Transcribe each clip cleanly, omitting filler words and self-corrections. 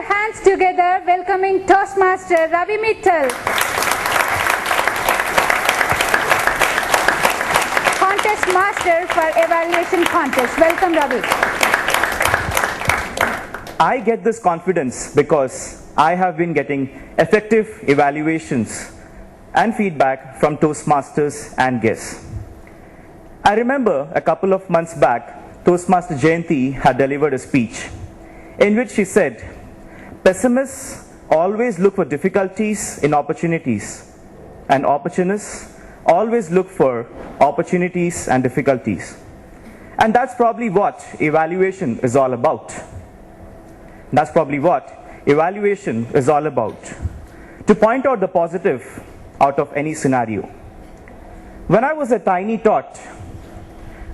your hands together, welcoming Toastmaster Ravi Mittal. Contest Master for Evaluation Contest. Welcome, Ravi. I get this confidence because I have been getting effective evaluations and feedback from Toastmasters and guests. I remember a couple of months back, Toastmaster Jayanti had delivered a speech in which she said, pessimists always look for difficulties in opportunities, and opportunists always look for opportunities and difficulties. And that's probably what evaluation is all about. That's probably what evaluation is all about. To point out the positive out of any scenario. When I was a tiny tot,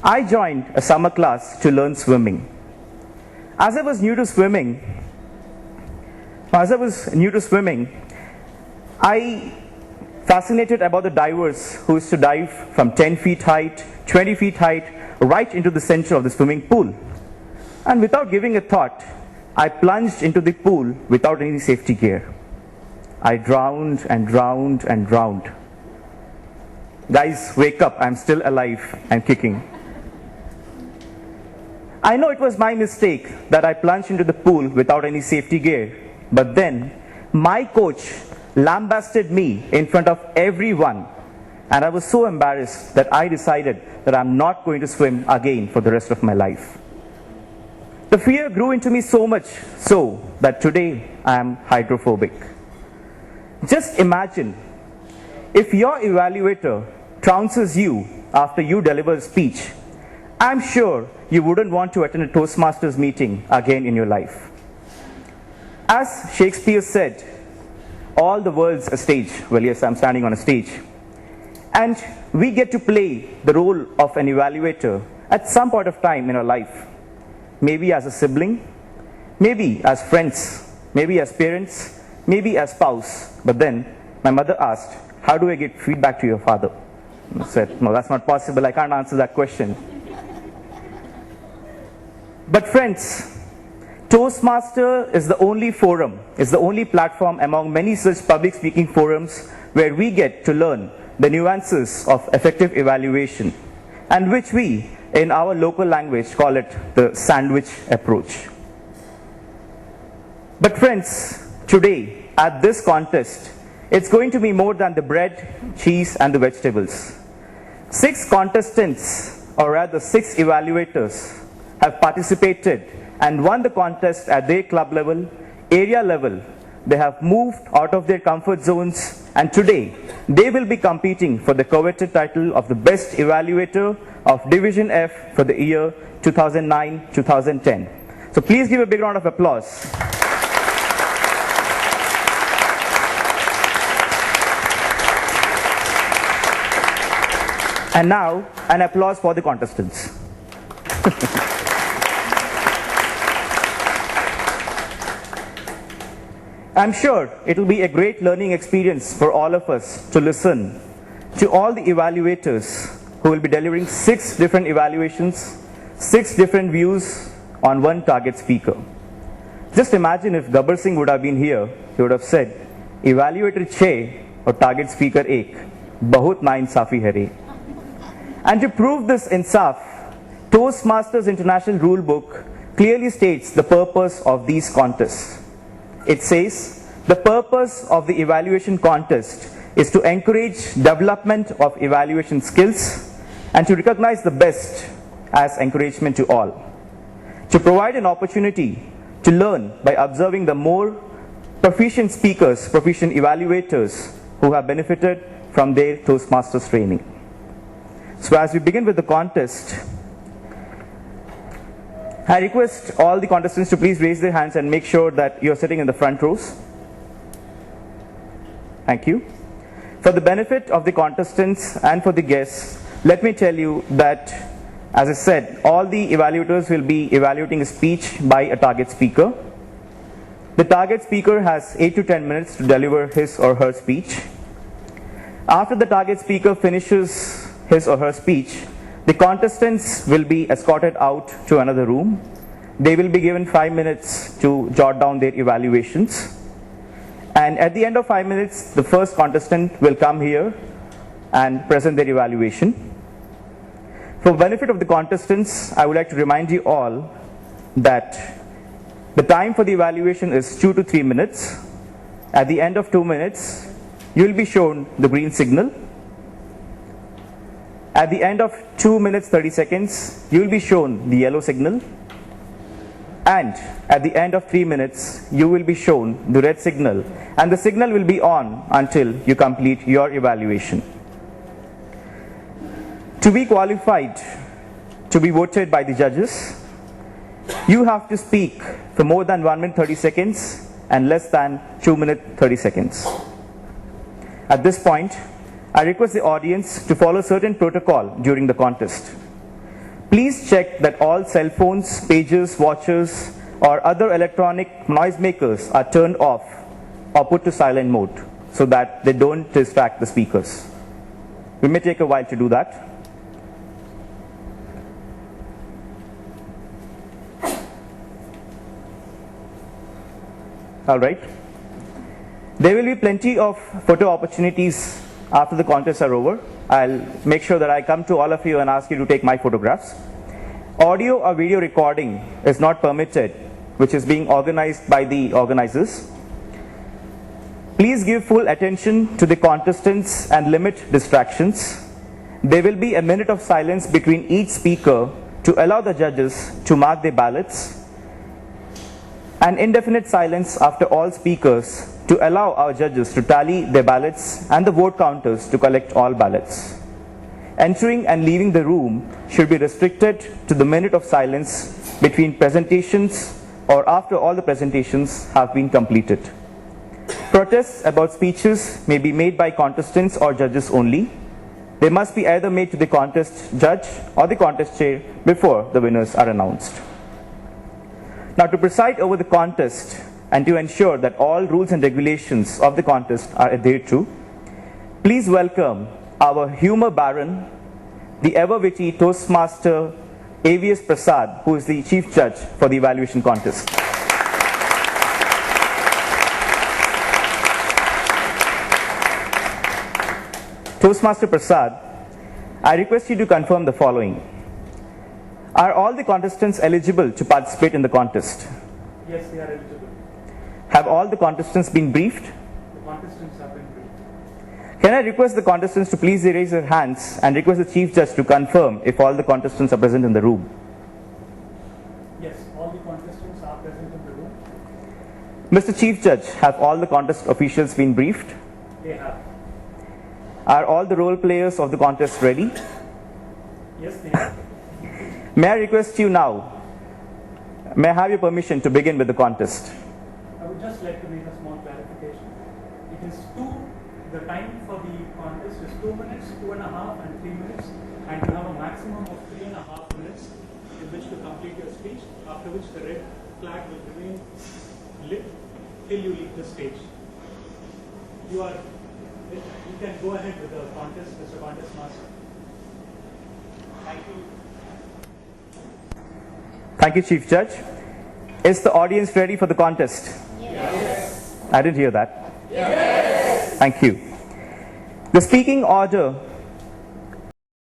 I joined a summer class to learn swimming. As I was new to swimming, I fascinated about the divers who used to dive from 10 feet height, 20 feet height, right into the center of the swimming pool. And without giving a thought, I plunged into the pool without any safety gear. I drowned and drowned and drowned. Guys, wake up, I'm still alive and kicking. I know it was my mistake that I plunged into the pool without any safety gear, but then my coach lambasted me in front of everyone, and I was so embarrassed that I decided that I'm not going to swim again for the rest of my life. The fear grew into me so much so that today I am hydrophobic. Just imagine if your evaluator trounces you after you deliver a speech. I'm sure you wouldn't want to attend a Toastmasters meeting again in your life. As Shakespeare said, all the world's a stage. Well, yes, I'm standing on a stage. And we get to play the role of an evaluator at some point of time in our life. Maybe as a sibling, maybe as friends, maybe as parents, maybe as spouse. But then my mother asked, how do I get feedback to your father? I said, no, that's not possible. I can't answer that question. But friends, Toastmaster is the only forum, is the only platform among many such public speaking forums where we get to learn the nuances of effective evaluation, and which we, in our local language, call it the sandwich approach. But friends, today at this contest, it's going to be more than the bread, cheese and the vegetables. 6 contestants, or rather 6 evaluators, have participated and won the contest at their club level, area level. They have moved out of their comfort zones, and today they will be competing for the coveted title of the best evaluator of Division F for the year 2009-2010. So please give a big round of applause. And now, an applause for the contestants. I'm sure it will be a great learning experience for all of us to listen to all the evaluators who will be delivering 6 different evaluations, 6 different views on one target speaker. Just imagine if Gabbar Singh would have been here, he would have said, evaluator 6 or target speaker 1, bahut nainsafi hai re. And to prove this insaf, Toastmasters International Rulebook clearly states the purpose of these contests. It says, the purpose of the evaluation contest is to encourage development of evaluation skills and to recognize the best as encouragement to all. To provide an opportunity to learn by observing the more proficient speakers, proficient evaluators who have benefited from their Toastmasters training. So as we begin with the contest, I request all the contestants to please raise their hands and make sure that you're sitting in the front rows. Thank you. For the benefit of the contestants and for the guests, let me tell you that, as I said, all the evaluators will be evaluating a speech by a target speaker. The target speaker has 8 to 10 minutes to deliver his or her speech. After the target speaker finishes his or her speech, the contestants will be escorted out to another room. They will be given 5 minutes to jot down their evaluations. And at the end of 5 minutes, the first contestant will come here and present their evaluation. For the benefit of the contestants, I would like to remind you all that the time for the evaluation is 2 to 3 minutes. At the end of 2 minutes, you will be shown the green signal. At the end of 2 minutes 30 seconds, you will be shown the yellow signal. And at the end of 3 minutes, you will be shown the red signal. And the signal will be on until you complete your evaluation. To be qualified to be voted by the judges, you have to speak for more than 1 minute 30 seconds and less than 2 minutes 30 seconds. At this point, I request the audience to follow certain protocol during the contest. Please check that all cell phones, pagers, watches, or other electronic noisemakers are turned off or put to silent mode so that they don't distract the speakers. We may take a while to do that. All right. There will be plenty of photo opportunities after the contests are over. I'll make sure that I come to all of you and ask you to take my photographs. Audio or video recording is not permitted, which is being organized by the organizers. Please give full attention to the contestants and limit distractions. There will be a minute of silence between each speaker to allow the judges to mark their ballots. An indefinite silence after all speakers to allow our judges to tally their ballots and the vote counters to collect all ballots. Entering and leaving the room should be restricted to the minute of silence between presentations or after all the presentations have been completed. Protests about speeches may be made by contestants or judges only. They must be either made to the contest judge or the contest chair before the winners are announced. Now, to preside over the contest and to ensure that all rules and regulations of the contest are adhered to, please welcome our humor baron, the ever-witty Toastmaster AVS Prasad, who is the chief judge for the evaluation contest. Toastmaster Prasad, I request you to confirm the following. Are all the contestants eligible to participate in the contest? Yes, they are eligible. Have all the contestants been briefed? The contestants have been briefed. Can I request the contestants to please raise their hands and request the chief judge to confirm if all the contestants are present in the room? Yes, all the contestants are present in the room. Mr. Chief Judge, have all the contest officials been briefed? They have. Are all the role players of the contest ready? Yes, they have. May I request you now, may I have your permission to begin with the contest? I would just like to make a small clarification. It is the time for the contest is 2 minutes, 2.5 and 3 minutes, and you have a maximum of 3.5 minutes in which to complete your speech, after which the red flag will remain lit till you leave the stage. You can go ahead with the contest, Mr. Contest Master. Thank you. Thank you, Chief Judge. Is the audience ready for the contest? Yes. I didn't hear that. Yes. Thank you. The speaking order